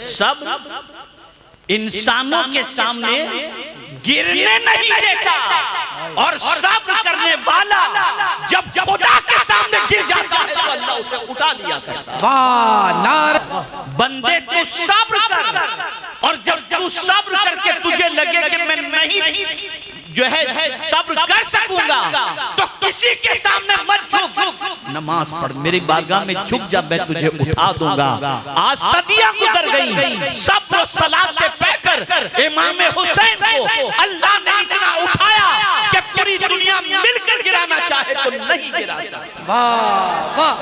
सब इंसानों के सामने गिरने नहीं देता, और सब्र करने वाला जब खुदा के सामने गिर जाता है तो अल्लाह उसे उठा लिया करता है। वाह नार बंदे तू सब्र कर, और जब तू सब्र करके तुझे लगे कि मैं नहीं जो है सब्र कर सकूंगा, तो किसी के सामने मत झुक, नमाज पढ़, मेरी बारगाह में झुक जा, मैं तुझे उठा दूंगा। आज सदियां गुजर गई, सब्र और सलात के पैकर इमाम हुसैन को अल्लाह ने इतना उठाया कि पूरी दुनिया मिलकर गिराना चाहे तो नहीं गिरा सकती। वाह वाह।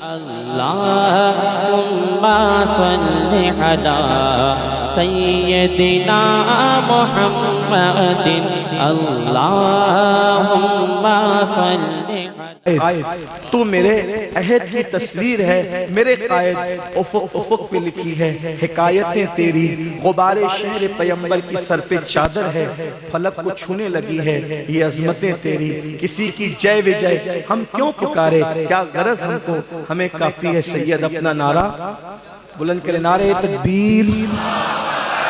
अल्लाहुम्मा सल्लि अला सय्यदिना मुहम्मदिन अल्लाहुम्मा सल्लि। तू मेरे अहद की तस्वीर है, मेरे कायद उफुक उफुक पे लिखी है हिकायतें तेरी, गुबारे शहर पैगंबर की सर पे चादर है, फलक को छूने लगी है ये अजमतें तेरी। किसी की जय विजय हम क्यों पुकारे, क्या गरज हमको, हमें काफी है सैयद अपना नारा बुलंद करे। नारे तकबीर,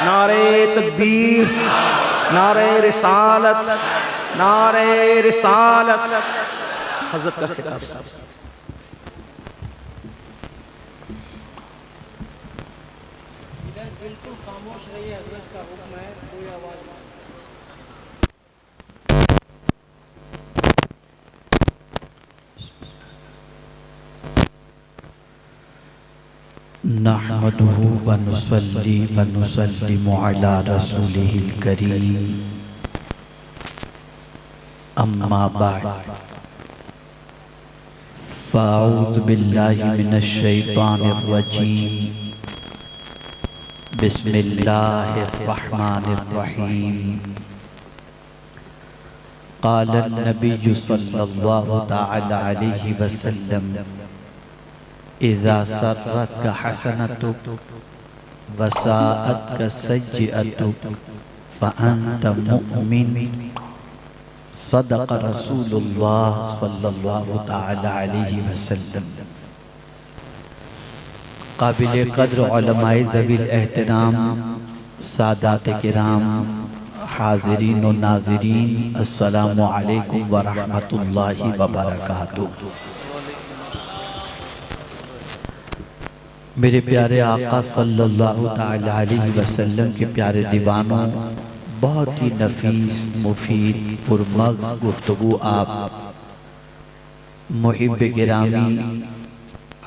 नारे तकबीर, नारे रिसालत, नारे रिसालत। हज़रत का खिताब साहब। बिल्कुल खामोश रहिए, हज़रत का हुक्म है, कोई आवाज नहीं। नहमदुहु व नुसल्ली व नुसल्लिमु अला रसूलिहिल करीम, अम्मा बाद, फ़अऊज़ु बिल्लाहि मिनश शैतानिर रजीम, बिस्मिल्लाहिर रहमानिर रहीम। क़ाल नबिय्यु सल्लल्लाहु तआला अलैहि वसल्लम, इज़ा सर्रतका हसनतुक व साअतका सय्यअतुक फ़अन्त मुअमिन। सदक़ रसूलुल्लाह सल्लल्लाहु तआला अलैहि वसल्लम। काबिल क़द्र उलमाए ज़वील एहतराम, सादात किराम, हाज़िरीन व नाज़िरीन, अस्सलामु अलैकुम व रहमतुल्लाहि व बरकातुहू। मेरे प्यारे आका सल्लल्लाहु तआला अलैहि वसल्लम के प्यारे दीवानों, बहुत ही नफीस मुफीद पुरमग़्ज़ गुफ्तगू आप मुहिब गिरामी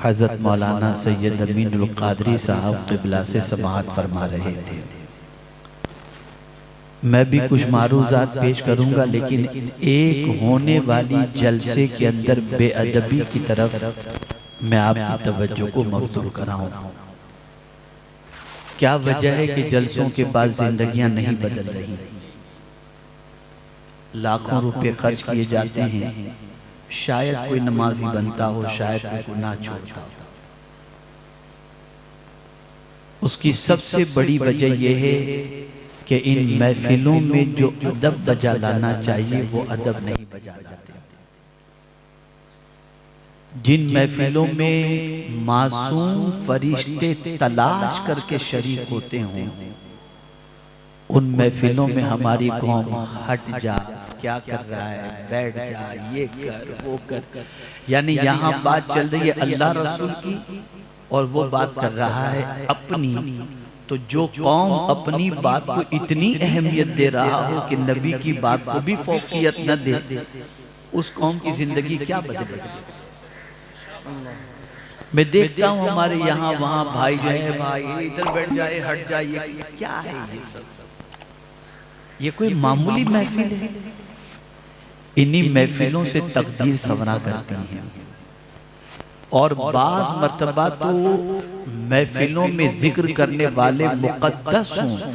हज़रत मौलाना सैयद अमीनुल क़ादरी साहब क़िबला से समाअत फरमा रहे थे। मैं भी कुछ मारूज़ात पेश करूँगा, लेकिन एक होने वाली जलसे के अंदर बेअदबी की तरफ मैं आपकी तवज्जो को मबज़ूर कराऊँ। क्या वजह है कि जलसों के बाद जिंदगियां नहीं बदल रही? लाखों रुपए खर्च किए जाते हैं, शायद कोई नमाजी बनता हो, शायद कोई गुनाह छोड़ता हो। उसकी सबसे बड़ी वजह यह है कि इन महफिलों में जो अदब बजा लाना चाहिए वो अदब नहीं बजा लाते। जिन महफिलों में मासूम फरिश्ते तलाश करके शरीक होते हों, उन महफिलों में हमारी कौम हट जा, क्या कर रहा है, बैठ जा, ये कर वो कर, यानी यहाँ बात चल रही है अल्लाह रसूल की और वो बात कर रहा है अपनी। तो जो कौम अपनी बात को इतनी अहमियत दे रहा हो कि नबी की बात को भी फौकियत न दे, उस कौम की जिंदगी क्या बदलेगी? मैं देखता हूँ हमारे यहाँ वहाँ भाई जो है, भाई इधर बैठ जाए, हट जाए, क्या है ये सब? ये कोई मामूली महफिल है? इन्हीं महफिलों से तकदीर संवरा करती हैं। और बाज़ मर्तबा तो महफिलों में जिक्र करने वाले मुक़द्दस हों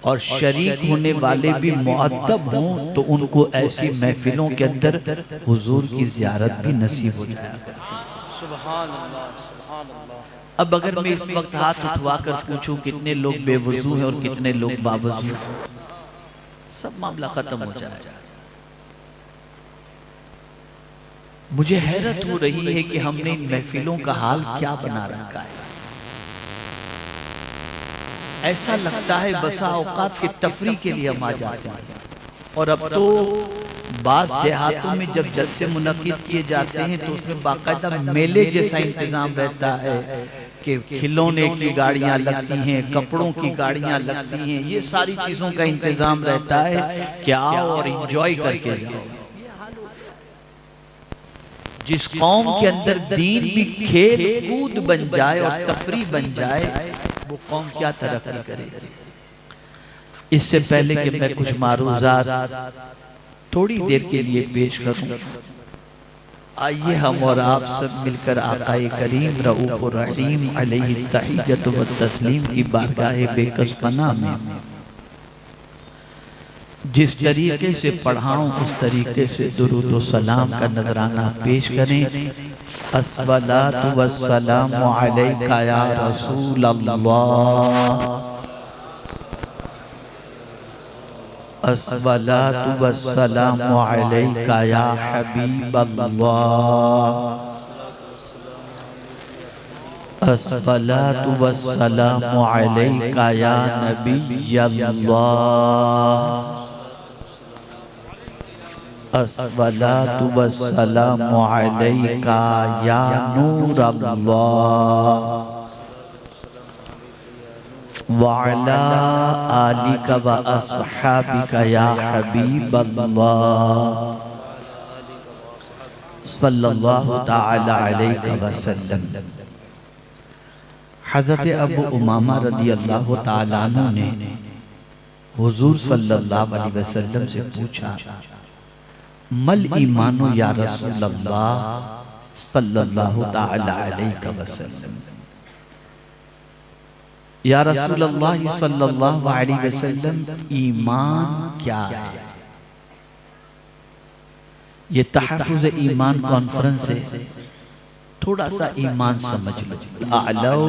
और शरीक होने वाले भी मुअद्दब हों, तो उनको ऐसी महफिलों के अंदर हुजूर की ज़ियारत भी नसीब हो जाया करती है। सुभान अल्लाह, सुभान अल्लाह। अब अगर मैं इस वक्त हाथ उठवा कर पूछूं कितने लोग बेवजू हैं और कितने लोग बावजू, सब मामला खत्म हो जाएगा। मुझे हैरत हो रही है कि हमने इन महफिलों का हाल क्या बना रखा है। ऐसा लगता है बसा औकात की तफरी के लिए हम आ जाते हैं। और अब तो बाज़ देहातों में जब जलसे मुनक्किद किए जाते हैं तो उसमें बाकायदा मेले जैसा इंतजाम रहता है कि खिलौने की गाड़ियां लगती हैं, कपड़ों की गाड़ियां लगती हैं, ये सारी चीजों का इंतजाम रहता है कि आओ और एंजॉय करके जाओ। जिस कौम के अंदर दीन भी खेल कूद बन जाए और तफरी बन जाए, वो कौम क्या तरक्की करेगी। इससे पहले कि मैं कुछ मारूजात थोड़ी देर के लिए पेश करूं, आइए हम और आप सब मिलकर आकाए करीम रऊफ और रहीम अलैहि तहियत व तस्लीम की बारगाह बेकस पनाह में जिस तरीके से पढ़ाऊं उस तरीके से दुरूद व सलाम का नजराना पेश करें। अस्सलातु वस्सलामु अलैका या रसूल अल्लाह, अस्सलातु वस्सलामु अलैका या हबीब अल्लाह, अस्सलातु वस्सलामु अलैका या नबी अल्लाह, अस्सलातु वस्सलामु अलैका या नूर अल्लाह, वअला आलिका व अस्हाबिका या हबीब अल्लाह, सल्लल्लाहु तआला अलैहि वसल्लम। हज़रत अबू उमामा रज़ी अल्लाह तआला अन्हु ने हुज़ूर सल्लल्लाहु अलैहि वसल्लम से पूछा, मल ईमानो या रसूल अल्लाह सल्लल्लाहु तआला अलैहि वसल्लम। या रसूल अल्लाह सल्लल्लाहु अलैहि वसल्लम, ईमान क्या है? ये तहफ़्फ़ुज़ ईमान कॉन्फ्रेंस है, थोड़ा सा ईमान समझ लो। अअलौ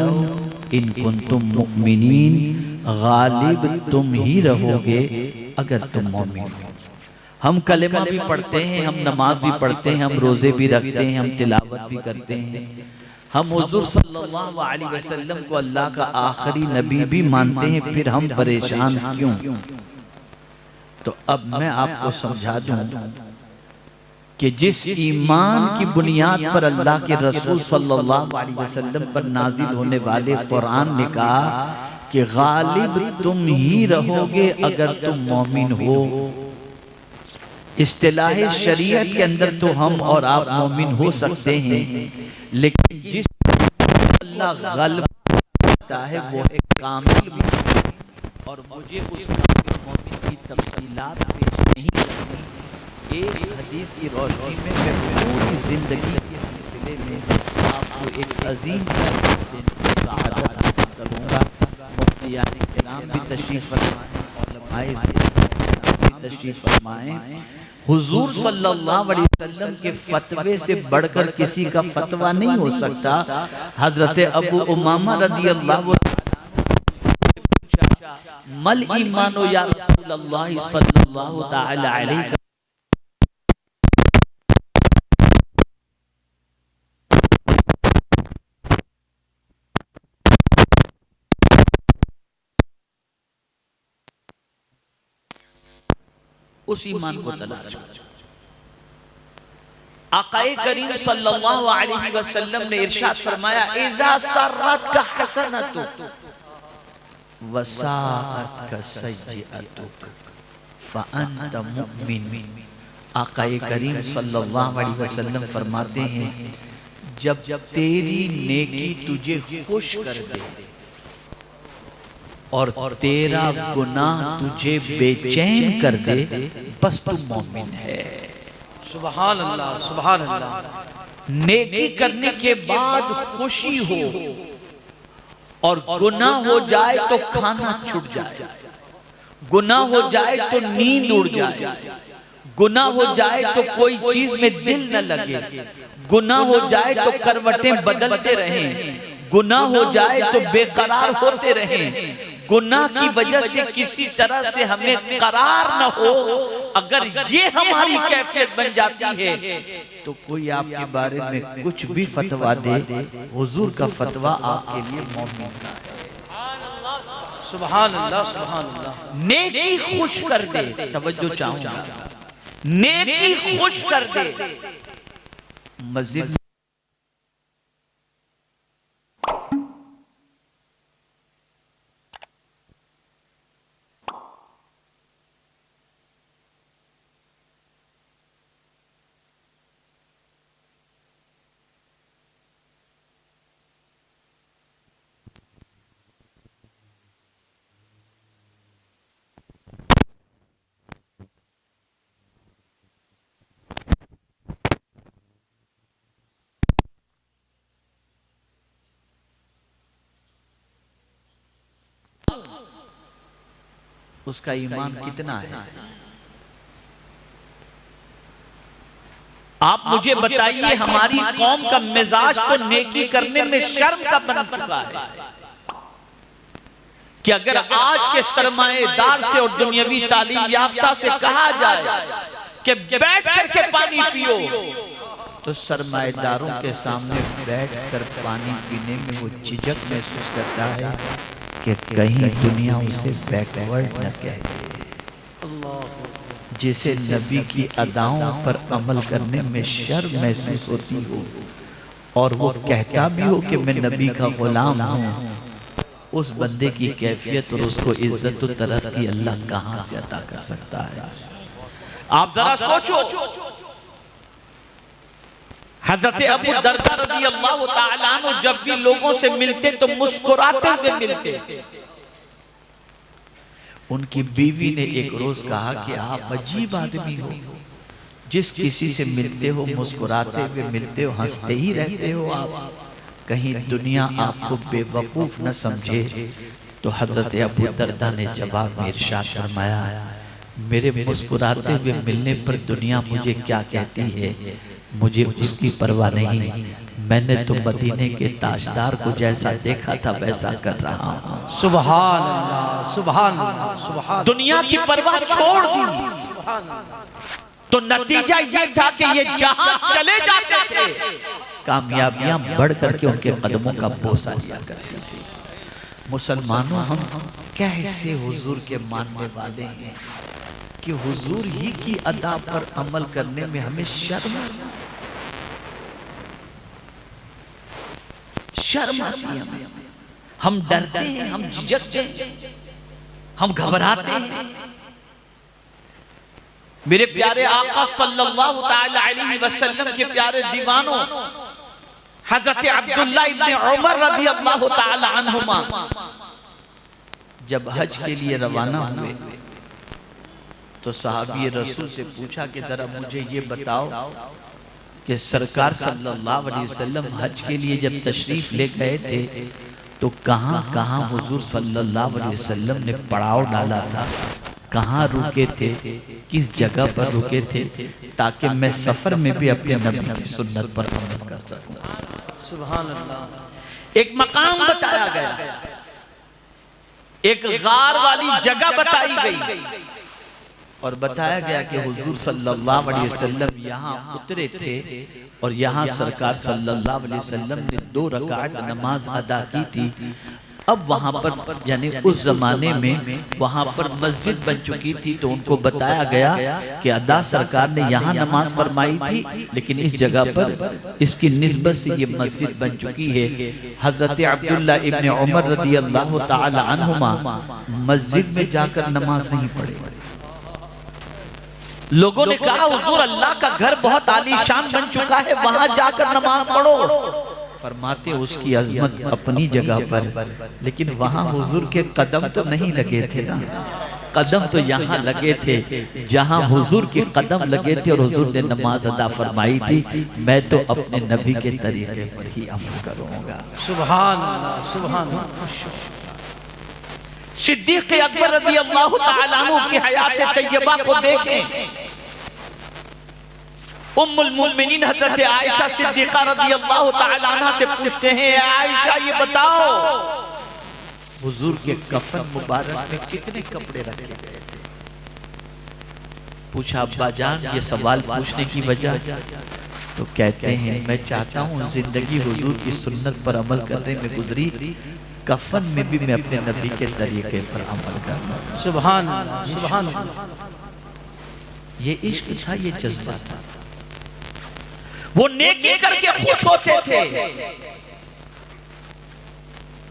इन कुंतुम मुमिनीन, गालिब तुम ही रहोगे अगर तुम मोमिन हो। हम कलेमा भी पढ़ते हैं, हम नमाज भी पढ़ते हैं, हम रोजे भी रखते हैं, हम तिलावत भी करते हैं, हम हुजूर सल्लल्लाहु अलैहि वसल्लम को अल्लाह का आखिरी नबी भी मानते हैं, फिर हम परेशान क्यों? तो अब मैं आपको समझा दूं कि जिस ईमान की बुनियाद पर अल्लाह के रसूल सल्लल्लाहु अलैहि वसल्लम पर नाजिल होने वाले कुरान ने कहा कि गालिब तुम ही रहोगे अगर तुम मोमिन हो। इस्तिलाह शरीयत के अंदर तो हम और आप मोमिन हो सकते हैं, लेकिन जिस अल्लाह गल्ब करता है वो एक कामिल भी, और मुझे उस कामिल मोमिन की तफसीलात पेश नहीं करनी। एक हदीस की रोशनी में मैं पूरी जिंदगी के सिलसिले में आपको एक अजीम सआदत करूँगा। मुफ्तियान किराम भी तशरीफ फरमाएं, उलमाए भी तशरीफ फरमाएं। हुजूर सल्लल्लाहु अलैहि वसल्लम के फतवे से बढ़कर किसी का फतवा नहीं हो सकता। हजरत अबू उमामा रदियल्लाहु मल ईमानो या रसूलल्लाह सल्लल्लाहु तआला अलैहि। उस ईमान को तलाश करो। आकाए करीम सल्लल्लाहु अलैहि वसल्लम ने इरशाद फरमाया, इज़ा सर्रतका हसनतु वसाअतका सय्यअतुक फअंत मुमिन। आकाए करीम सल्लल्लाहु अलैहि वसल्लम फरमाते हैं, जब तेरी नेकी तुझे खुश कर दे और तेरा गुनाह तुझे बेचैन कर दे, बस तू मोमिन है। सुभान अल्लाह, सुभान अल्लाह। नेकी करने के बाद खुशी हो और गुनाह हो जाए तो खाना छूट जाए, गुनाह हो जाए तो नींद उड़ जाए, गुनाह हो जाए तो कोई चीज में दिल न लगे, गुनाह हो जाए तो करवटें बदलते रहें, गुनाह हो जाए तो बेकरार होते रहें, गुनाह की वजह से किसी तरह से हमें करार न हो। अगर ये हमारी कैफियत बन जाती है तो कोई आपके बारे में कुछ भी फतवा दे, हुजूर का फतवा आपके लिए मोमिन का है। सुभान अल्लाह, सुभान अल्लाह। नेकी खुश कर दे, तवज्जो चाहूंगा, नेकी खुश कर दे। मस्जिद उसका ईमान कितना है? आप मुझे बताइए, हमारी कौम का मिजाज तो नेकी करने में शर्म का बन चुका है कि अगर आज के सरमाएदार से और दुनियावी तालीम याफ्ता से कहा जाए कि बैठ करके पानी पियो, तो सरमाएदारों के सामने बैठ कर पानी पीने में वो झिझक महसूस करता है कि कहीं दुनिया उसे बैकवर्ड न कह दे। जिसे नबी की अदाओं पर अमल करने में शर्म महसूस होती हो और वो कहता भी हो कि मैं नबी का गुलाम हूँ, उस बंदे की कैफियत और उसको इज्जत और तरक्की अल्लाह कहाँ से अता कर सकता है? आप जरा सोचो। हज़रत अबू दरदा रज़ी अल्लाह ताला अन्हु जब भी लोगों से मिलते तो मुस्कुराते हुए मिलते। उनकी बीवी ने एक रोज कहा कि आप अजीब आदमी हो, जिस किसी से मिलते हो मुस्कुराते हुए मिलते हो, हंसते ही रहते हो आप, कहीं दुनिया आपको बेवकूफ न समझे। तो हजरत अबू दरदा ने जवाब में इरशाद फरमाया, मेरे मुस्कुराते हुए मिलने पर दुनिया मुझे क्या कहती है, मुझे उसकी परवाह नहीं। मैंने तो मदीने के ताजदार को जैसा देखा था वैसा कर रहा हूँ। सुभान अल्लाह, सुभान अल्लाह, सुभान। दुनिया की परवाह छोड़ दी तो नतीजा ये था कि ये जहां चले जाते थे कामयाबियां बढ़ करके उनके कदमों का बोसा लिया करती थी। मुसलमानों, हम कैसे हुजूर के मानने वाले हैं कि हुजूर ही की अदा पर अमल करने में हमें शर्म आती है। हम डरते हैं, हम झिझकते हैं, हम घबराते हैं। मेरे प्यारे आका सल्लल्लाहु ताला अलैहि वसल्लम के प्यारे दीवानों, हजरत अब्दुल्लाह इब्न उमर रज़ी अल्लाह ताला अन्हुमा जब हज के लिए रवाना हुए तो सहाबी रसूल से पूछा कि जरा मुझे ये बताओ कि सरकार सल्लल्लाहु अलैहि वसल्लम हज के लिए जब तशरीफ ले गए थे तो कहाँ कहाँ हुजूर सल्लल्लाहु अलैहि वसल्लम ने पड़ाव डाला था, कहाँ रुके थे, किस जगह पर रुके थे, ताकि मैं सफर में भी अपने नबी की सुन्नत पर अमल कर सकूं। सुभान अल्लाह। एक मकाम बताया गया, एक गार वाली जगह बताई गई और बताया गया कि हुजूर सल्लल्लाहु अलैहि वसल्लम यहाँ उतरे थे और यहाँ सरकार सल्लल्लाहु अलैहि वसल्लम ने 2 रकात नमाज अदा की थी। अब वहाँ पर यानी उस जमाने में वहाँ पर मस्जिद बन चुकी थी, तो उनको बताया गया कि अदा सरकार ने यहाँ नमाज फरमाई थी, लेकिन इस जगह पर इसकी निस्बत से ये मस्जिद बन चुकी है। हजरत अब्दुल्ला इब्न उमर रज़ी अल्लाह ताला अन्हुमा मस्जिद में जाकर नमाज नहीं पढ़े। लोगों ने कहा हुजूर अल्लाह का घर बहुत आलीशान बन चुका है, वहां जाकर नमाज पढ़ो। फरमाते उसकी अजमत अपनी जगह पर, लेकिन वहां हुजूर के कदम तो नहीं लगे थे ना, कदम तो यहाँ लगे थे जहां हुजूर के कदम लगे थे और हुजूर ने नमाज अदा फरमाई थी। मैं तो अपने नबी के तरीके पर ही अमल करूंगा। सुभान अल्लाह, सुभान अल्लाह। सिद्दीक़ अकबर रज़ी अल्लाह ताला अन्हु की हयात तैयबा को देखें। उम्मुल मोमिनीन हज़रत आयशा सिद्दीक़ा रज़ी अल्लाह ताला अन्हा से पूछते हैं, आयशा ये बताओ हुजूर के कफन मुबारक में कितने कपड़े रखे गए थे? पूछा अब्बा जान ये सवाल पूछने की वजह? तो कहते हैं मैं चाहता हूँ जिंदगी हुजूर की सुन्नत पर अमल करने में गुजरी, कफन में भी मैं अपने नबी के तरीके पर अमल करना। सुभान अल्लाह, सुभान अल्लाह। ये इश्क था, ये जज्बा था। वो नेकी करके खुश होते थे,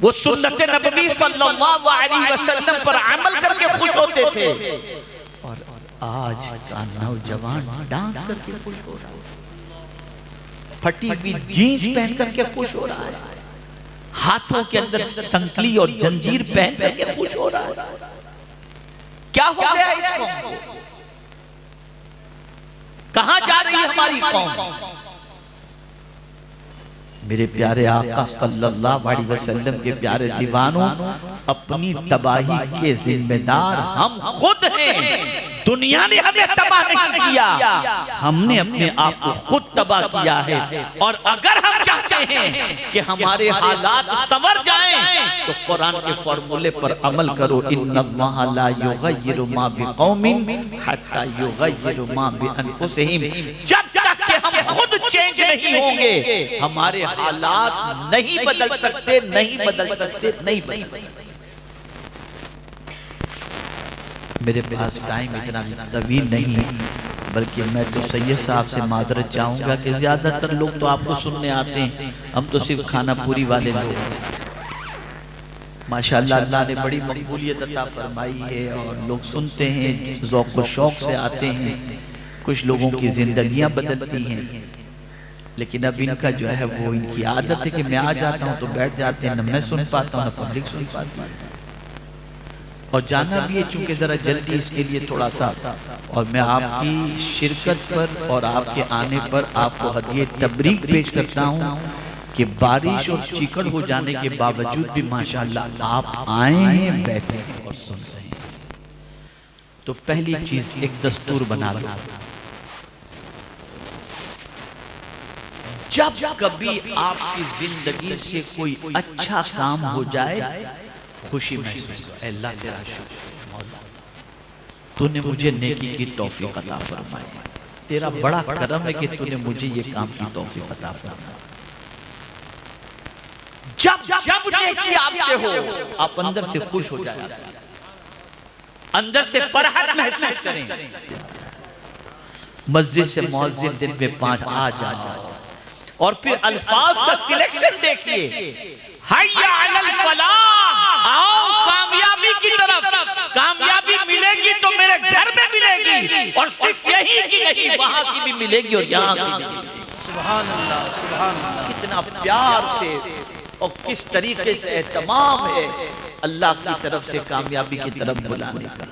वो सुन्नत नबवी सल्लल्लाहु अलैहि वसल्लम पर अमल करके खुश होते थे। और आज का नौजवान डांस करके खुश हो रहा है, फटी हुई जीन्स पहन करके खुश हो रहा है, हाथों के अंदर संकली और जंजीर पहन करके खुश हो रहा है। क्या हो गया इस कौम को? कहां जा रही है हमारी कौम? मेरे प्यारे आका सल्लल्लाहु अलैहि वसल्लम के प्यारे दीवानों, अपनी तबाही के जिम्मेदार हम खुद हैं। दुनिया ने हमें तबाह नहीं किया, हमने अपने आप को खुद तबाह किया है। और अगर हम चाहते हैं कि हमारे हालात संवर जाएं, तो कुरान के फॉर्मूले पर अमल करो। इन्नल्लाहा ला युगय्यिरु मा बिकौमिन हत्ता युगय्यिरु मा बिअनफुसिहिम। जब तक कि हम खुद चेंज नहीं होंगे, हमारे हालात नहीं बदल सकते, नहीं बदल सकते, नहीं बदल सकते। मेरे पास टाइम इतना तवील नहीं है, बल्कि मैं तो सैयद साहब से माजरत चाहूंगा कि ज्यादातर लोग तो आपको सुनने आते हैं, हम तो सिर्फ खाना पूरी वाले लोग हैं। माशाअल्लाह अल्लाह ने बड़ी मकबूलियत अता फरमाई है और लोग सुनते हैं, ज़ौक़ व शौक़ से आते हैं। कुछ लोगों की जिंदगियां बदलती हैं, लेकिन अब इनका जो है वो इनकी आदत है कि मैं आ जाता हूँ तो बैठ जाते हैं, न मैं सुन पाता हूँ न पब्लिक सुन पाती है। और जाना भी है चूंकि जरा जल्दी, इसके लिए थोड़ा सा। और मैं आपकी शिरकत पर और आपके आने पर आपको हदिये तबरीक पेश करता हूँ कि बारिश और चीकड़ हो जाने के बावजूद भी माशाअल्लाह आप आए हैं, बैठे हैं और सुन रहे हैं। तो पहली चीज एक दस्तूर बना लो, जब कभी आपकी जिंदगी से कोई अच्छा काम हो जाए, खुशी महसूस करो। अल्लाह तेरा शुक्र, मौला तूने मुझे नेकी की तौफीक अता फरमाई। तेरा बड़ा करम है कि तूने मुझे ये काम की तौफीक अता फरमाई। जब जब नेकी आपसे हो, आप अंदर से खुश हो जाए, अंदर से फरहत महसूस करें। मस्जिद से मुअज्जिन दिन में 5 आ जाए और फिर अल्फाज का सिलेक्शन देखिए, हय्या अलल फलाह, आओ कामयाबी की तरफ। कामयाबी मिलेगी तो मेरे घर में मिलेगी, और सिर्फ यही की नहीं, वहां की भी मिलेगी और यहाँ की भी मिलेगी। सुभान अल्लाह, सुभान अल्लाह। कितना प्यार से और किस तरीके से एहतमाम है अल्लाह की तरफ से कामयाबी की तरफ बुलाने का।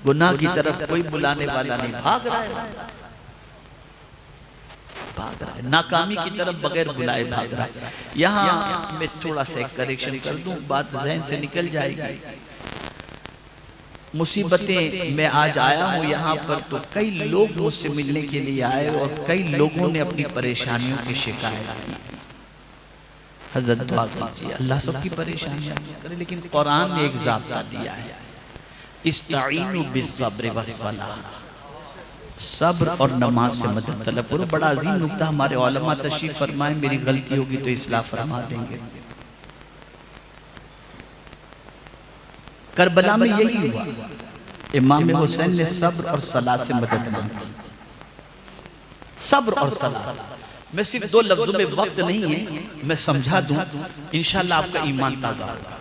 गुनाह की तरफ कोई बुलाने वाला नहीं, भाग रहा है, भाग रहा है। नाकामी की तरफ बगैर बुलाए भाग रहा है। यहाँ मैं थोड़ा सा करेक्शन कर दूं, बात जहन से निकल जाएगी। मुसीबतें, मैं आज आया हूँ यहाँ पर तो कई लोग मुझसे मिलने के लिए आए और कई लोगों ने अपनी परेशानियों की शिकायत की। हज़रत दुआ कीजिए अल्लाह सबकी परेशानियां करे, लेकिन कुरान ने एक ज़ाब्ता दिया है, इस्ताईनु बिस्सब्र वस्सलाह, सब्र और नमाज से मदद तलब करो। बड़ा अजीम नुक्ता हमारे उलमा तशरीफ फरमाए, मेरी गलती होगी तो इस्लाह फरमा देंगे। करबला में यही हुआ, इमाम हुसैन ने सब्र और सलाह से मदद मांगी। सब्र और सलाह, मैं सिर्फ 2 लफ्जों में, वक्त नहीं है, मैं समझा दूं, इंशाल्लाह आपका ईमान ताजा होगा।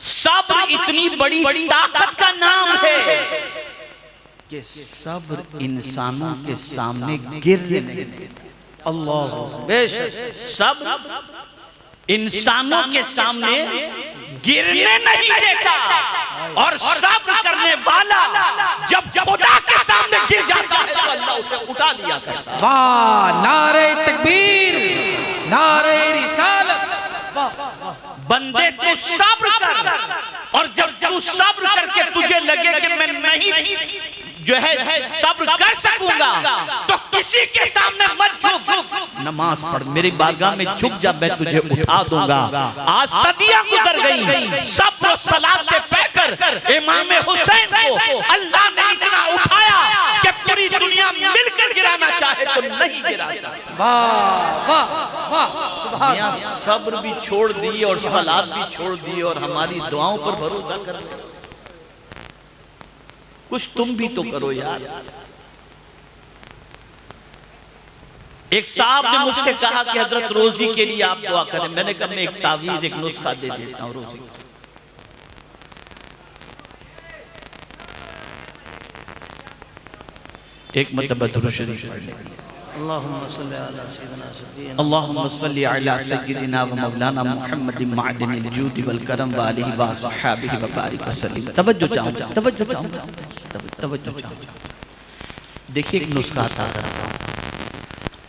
सब्र इतनी बड़ी ताकत का नाम है कि सब्र इंसानों के सामने गिरने नहीं देता। अल्लाह, बेशक सब्र इंसानों के सामने गिरने नहीं देता, और सब्र करने वाला जब खुदा के सामने गिर जाता है तो अल्लाह उसे उठा लिया करता है। वाह, नारे तकबीर, नारे रिसालत। बंदे तू सब्र कर, और जब तू सब्र करके तुझे लगे कि मैं नहीं जो है सब्र कर सकूंगा, तो किसी के सामने मत झुक, नमाज पढ़, मेरी बारगाह में झुक जा, मैं तुझे उठा दूंगा। आज सदियां गुजर गई, सब्र और सलात के पैकर इमाम हुसैन को अल्लाह ने इतना उठाया कि पूरी दुनिया मिलकर गिराना चाहे तो नहीं गिरा सकती। वाह वाह वाह, मियां सब्र भी छोड़ दिए और सलात भी छोड़ दिए और हमारी दुआओं पर भरोसा कर रहे। कुछ तुम भी तो करो यार। एक साहब ने मुझसे कहा कि हजरत रोजी के लिए आप दुआ करें। मैंने कहा मैं एक तावीज एक नुस्खा दे देता हूं रोजी। एक मतलब दुरूद शरीफ पढ़ लेंगे। अल्लाहुम्मा सल्ली अला सय्यिदिना व मौलाना मुहम्मदिन मअदनिल जूद वल करम व आलिहि व अस्हाबिहि व बारिक वसल्लम। तवज्जो चाहूंगा, तवज्जो चाहूंगा, तवज्जो चाहूंगा। देखिए एक नुस्खा आता है।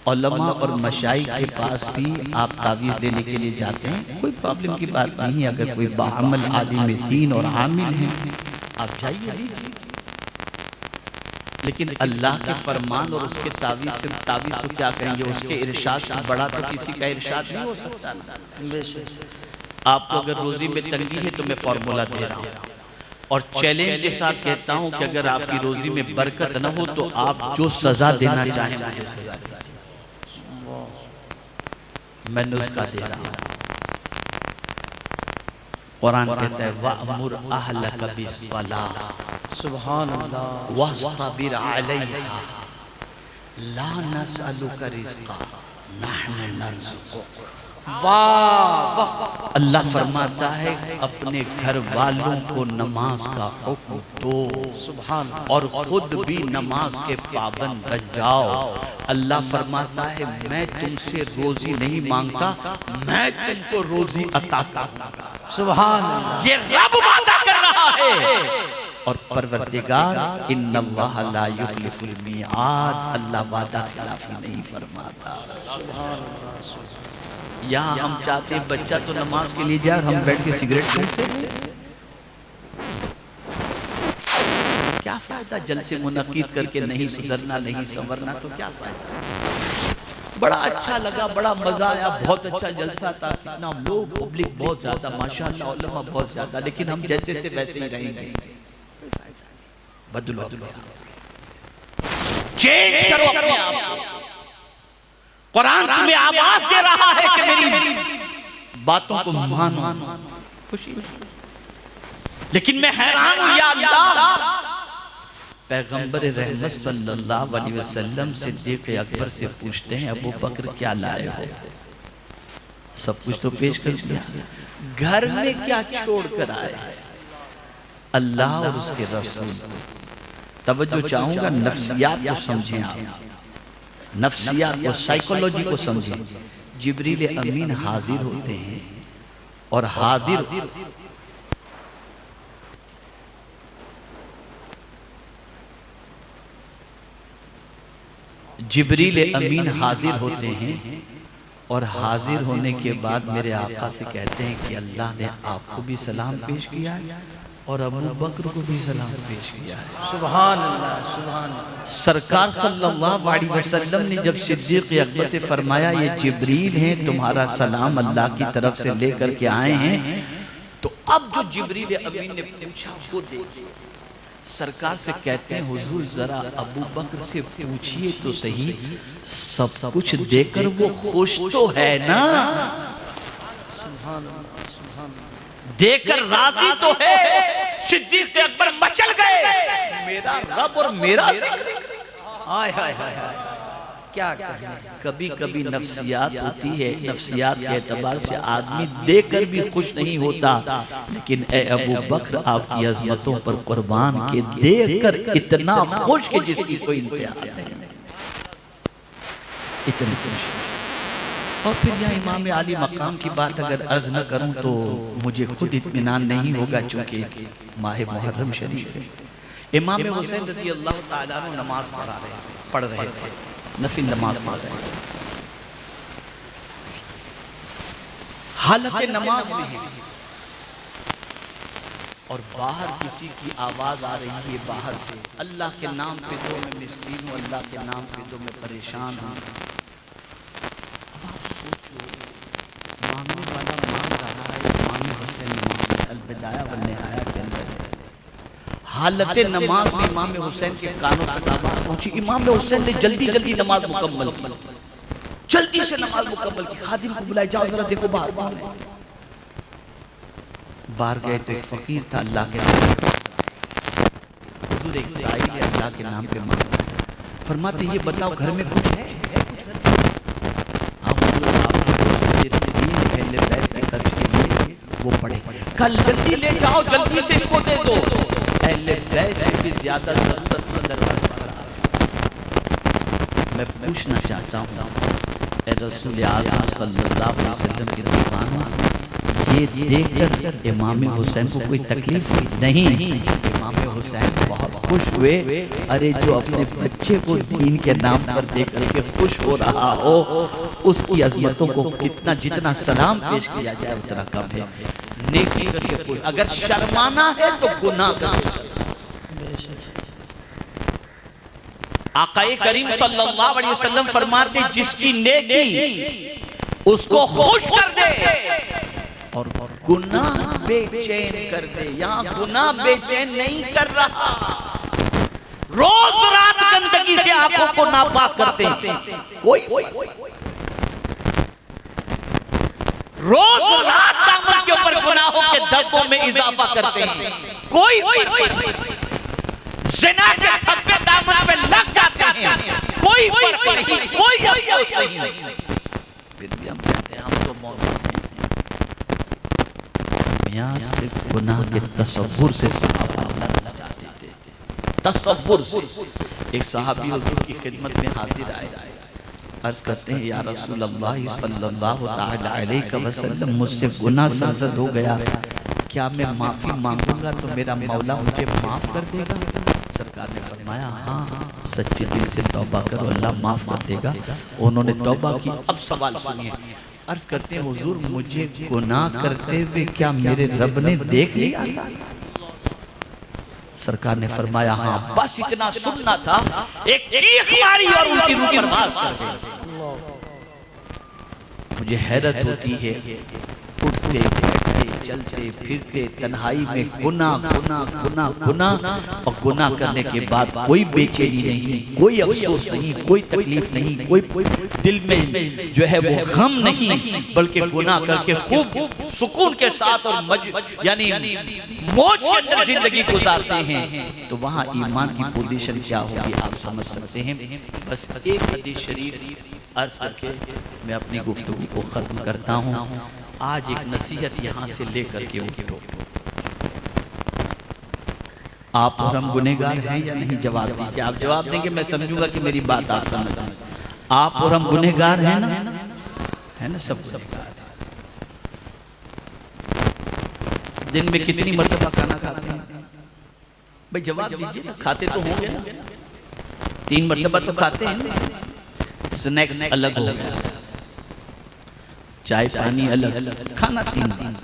उलमा और मशाइख के पास भी आप तावीज़ लेने के लिए जाते हैं, कोई प्रॉब्लम की बात नहीं है। अगर कोई बाअमल आलिम दीन और आमिल हैं आप जाइए। लेकिन अल्लाह के फरमान और उसके तावीज़ से तावीज़ तो क्या कहेंगे, उसके इरशाद से बड़ा तो किसी का इरशाद नहीं हो सकता ना। आपको अगर रोजी में तंगी है तो मैं फॉर्मूला दे रहा हूँ और चैलेंज के साथ कहता हूँ कि अगर आपकी रोजी में बरकत न हो तो आप जो सजा देना चाहें मुझे सजा दीजिए। मैं नुस्खा दे रहा हूँ। कुरान कहता है वअमुर अहलक बिस्सलाह सुभान अल्लाह वस्तबिर अलैहा ला नसअलुका रिज़्क़ा नहनु नर्ज़ुकुक। वाह अल्लाह फरमाता है अपने घर वालों को नमाज का हुक्म दो सुभान और खुद भी नमाज के पाबंद बन जाओ। अल्लाह फरमाता है मैं तुमसे रोजी नहीं मांगता, मैं तुमको रोजी अता करूंगा। सुभान अल्लाह। ये रब वादा कर रहा है। और परवरदिगार इन्नल्लाह ला युखलिफुल मिआद, अल्लाह वादा खिलाफी नहीं फरमाता। यहाँ हम चाहते हैं बच्चा तो नमाज के लिए जाए, हम बैठ के सिगरेट पीते हैं। क्या फायदा जलसे मुनक्किद करके नहीं सुधरना नहीं संवरना, तो क्या फायदा। बड़ा अच्छा लगा, बड़ा मजा आया, बहुत अच्छा जलसा था, कितना लोग पब्लिक बहुत ज्यादा माशाअल्लाह, उलमा बहुत ज्यादा, लेकिन हम जैसे थे वैसे ही रहेंगे। बदलो, चेंज करो अपने आप को। कुरान तुम्हें आवाज दे रहा है कि मेरी बातों को मानो। खुशी, लेकिन मैं हैरान हूं या अल्लाह। पैगंबर रहमत सल्लल्लाहु अलैहि वसल्लम सिद्दीक़ अकबर से पूछते हैं अबू बकर क्या लाए हो? सब कुछ तो पेश कर दिया, घर में क्या छोड़ कर आए? अल्लाह और उसके रसूल। तवज्जो चाहूंगा, नफ्सियात को समझें आप, नफ्सियात को, साइकोलॉजी को समझें। जिब्रील अमीन हाजिर होते हैं और जिब्रील अमीन हाजिर होते हैं और हाजिर होने के बाद मेरे आका से कहते हैं कि अल्लाह ने आपको भी सलाम पेश किया है और अबू बकर को भी सलाम पेश किया है। सुभान अल्लाह, सुभान अल्लाह। सरकार सल्लल्लाहु अलैहि वसल्लम ने जब सिद्दीक़ अकबर से फरमाया ये जिब्रील हैं, तुम्हारा सलाम अल्लाह की तरफ से लेकर के आए हैं, तो अब जो जिब्रील अमीन ने पूछा वो देखिए। सरकार से कहते हैं हुजूर जरा अबू बकर से पूछिए तो सही, सब कुछ देकर वो खुश तो है ना, देकर राजी तो है। सिद्दीक़ अकबर मचल गए, मेरा रब और मेरा जिक्र। हाय हाय हाय हाय, क्या कहें। कभी कभी नफ्सियात होती है, नफ्सियात के एतबार से आदमी देकर भी खुश नहीं होता, लेकिन ए अबू बकर आपकी अज़मतों पर कुर्बान के देखकर इतना खुश कि जिसकी कोई इंतहा नहीं, इतनी खुश। और फिर यहाँ इमाम आली मकाम की बात अगर अर्ज न करूं तो मुझे खुद इत्मीनान नहीं होगा, चूंकि माह मुहर्रम शरीफ है। इमाम हुसैन रज़ी अल्लाह ताला अन्हु नमाज पढ़ रहे थे, नफिल नमाज पढ़ रहे थे, हालत नमाज में है और बाहर किसी की आवाज आ रही है बाहर से, अल्लाह के नाम पे तो मैं मिस्कीन हूँ, अल्लाह के नाम पे तो मैं परेशान हूँ। मांगने वाला मांग रहा है, इमाम हुसैन अलविदाया व निहाया के अंदर है। हालत नमाज में इमाम हुसैन के कानों तक आवाज पहुंची, इमाम हुसैन ने जल्दी जल्दी नमाज मुकम्मल की। जल्दी से नमाज मुकम्मल की। खादिम को बुलाए, जाओ जरा देखो बाहर कौन है। बाहर गए तो एक फकीर था, अल्लाह के नाम पे, हुजूर एक साई है, अल्लाह के नाम पे मांगता है। फरमाते ये बताओ घर में कुछ है? हाँ हुजूर, आपने पहले बैठ के खर्च के लिए वो पड़े, कल जल्दी ले जाओ, जल्दी से इसको दे दो। पहले बैठ से भी ज्यादा दरवाजा पर आ गया। मैं पूछना चाहता हूँ रसूल आज़म सल्लल्लाहु अलैहि वसल्लम के दीवानों, ये देखकर इमाम हुसैन को कोई तकलीफ हुई? नहीं, इमाम हुसैन बहुत खुश हुए। अरे जो अपने बच्चे को दीन के नाम पर देख करके खुश हो रहा हो, उसकी अजमतों को कितना जितना सलाम पेश किया जाए उतना कम है। नेकी करके कोई अगर शर्माना है तो गुनाह करके। आकाए करीम सल्लल्लाहु अलैहि वसल्लम फरमाते जिसकी नेकी उसको खुश कर दे और गुनाह बेचैन कर दे। यहाँ गुनाह बेचैन नहीं कर रहा, रोज रात गंदगी से आंखों को नापाक करते हैं। कोई रोज रात दामन के ऊपर गुनाहों के धब्बों में इजाफा करते हैं। कोई ज़िना के धब्बे दामन पे लग जाते हैं, कोई फर्क नहीं, कोई अफसोस नहीं। फिर भी हम कहते हैं हम तो मौजूद हैं। सिर्फ गुनाह के तसव्वुर से सहाबा लरज़ जाते थे, तसव्वुर से। एक सहाबी हुजूर की खिदमत में हाजिर आए, अर्ज करते हैं या रसूल अल्लाह सल्लल्लाहु तआला अलैहि वसल्लम, मुझसे गुनाह सरज़द हो गया, क्या मैं माफ़ी मांगूंगा तो मेरा मौला मुझे माफ़ कर देगा? सरकार ने फरमाया हाँ, सच्चे दिल से तौबा करो, अल्लाह माफ़ कर देगा। उन्होंने तौबा की। अब सवाल सुनिए, अर्ज करते हैं हुजूर मुझे गुनाह करते हुए क्या मेरे रब ने देख लिया था? सरकार ने फरमाया हाँ, बस इतना सुनना था। एक चीख मारी और उनकी रूह परवाज़ कर गई। मुझे हैरत होती है, उठते बैठते चलते फिरते तन्हाई में गुनाह और गुनाह करने के बाद कोई बेचैनी नहीं, कोई अफसोस नहीं, कोई तकलीफ नहीं, कोई दिल में जो है वो गम नहीं, बल्कि गुनाह करके खूब सुकून के साथ और यानी मौज के अंदर जिंदगी गुजारते हैं। तो वहाँ ईमान की पोजीशन क्या होगी आप समझ सकते हैं। बस एक हदीस शरीफ अर्ज करके मैं अपनी गुफ्तगू को खत्म करता हूँ। आज एक नसीहत यहाँ से लेकर के उठो। आप और हम गुनहगार हैं या नहीं? जवाब दीजिए। आप जवाब देंगे मैं समझूंगा कि मेरी बात आप समझ रहे हैं। आप और हम गुनहगार हैं ना? है ना? सब गुनहगार। दिन में कितनी मर्तबा खाना खाते हैं भाई? जवाब दीजिए ना। खाते तो होंगे ना? 3 मर्तबा तो खाते हैं। स्नैक्स अलग हो गया, चाय पानी अलग, खाना 3 दिन।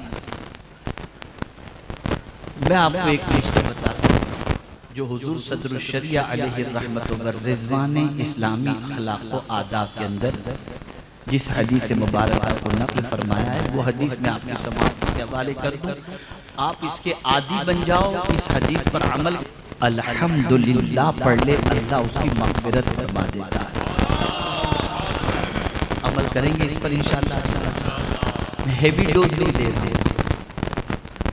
मैं आपको एक नुस्खा बताता हूँ जो हुजूर सदरुल शरिया अलैहि रहमत व रिज़वान इस्लामी अखलाक व आदाब के अंदर जिस हदीस मुबारक को नक़ल फरमाया है, वो हदीस में आपके समाज के हवाले कर दूँ। आप इसके आदी बन जाओ, इस हदीस पर अमल अल्हम्दुलिल्लाह पढ़ ले, अल्लाह उसकी मग़फ़िरत फरमा देता है। अमल करेंगे इस पर इंशाअल्लाह। हेवी डोज नहीं दे रहे,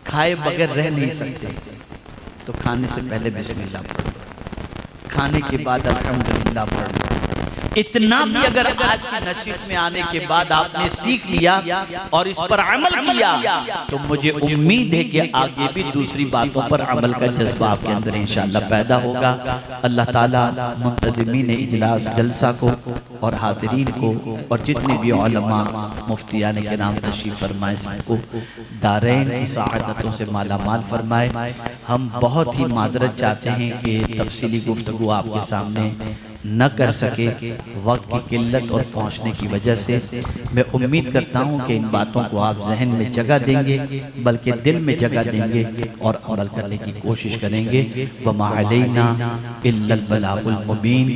खाए बगैर रह नहीं सकते, तो खाने से पहले बिस्मिल्लाह पढ़ो, खाने के बाद अल्हम्दुलिल्लाह पढ़ो। इतना भी अगर आज की नशिश में आने के बाद आपने सीख लिया और इस पर अमल किया, तो मुझे उम्मीद है कि आगे भी दूसरी बातों पर अमल का जज्बा आपके अंदर इंशाअल्लाह पैदा होगा। अल्लाह ताला मुंतज़िमीन इजलास जलसा को और हाज़रीन को और जितने भी उलमा मुफ्तियान किराम तशरीफ़ फरमाए सबको दारैन की सआदतों से माला माल फरमाए। हम बहुत ही माजरत चाहते हैं कि तफसीली गुफ्तगू आपके सामने न कर सके, वक्त की किल्लत और पहुँचने की वजह से। मैं उम्मीद करता हूँ कि इन बातों को आप जहन में जगह देंगे, बल्कि दिल में जगह देंगे और अमल करने की कोशिश करेंगे। वमा अलैना इल्लल बलागुल मुबीन।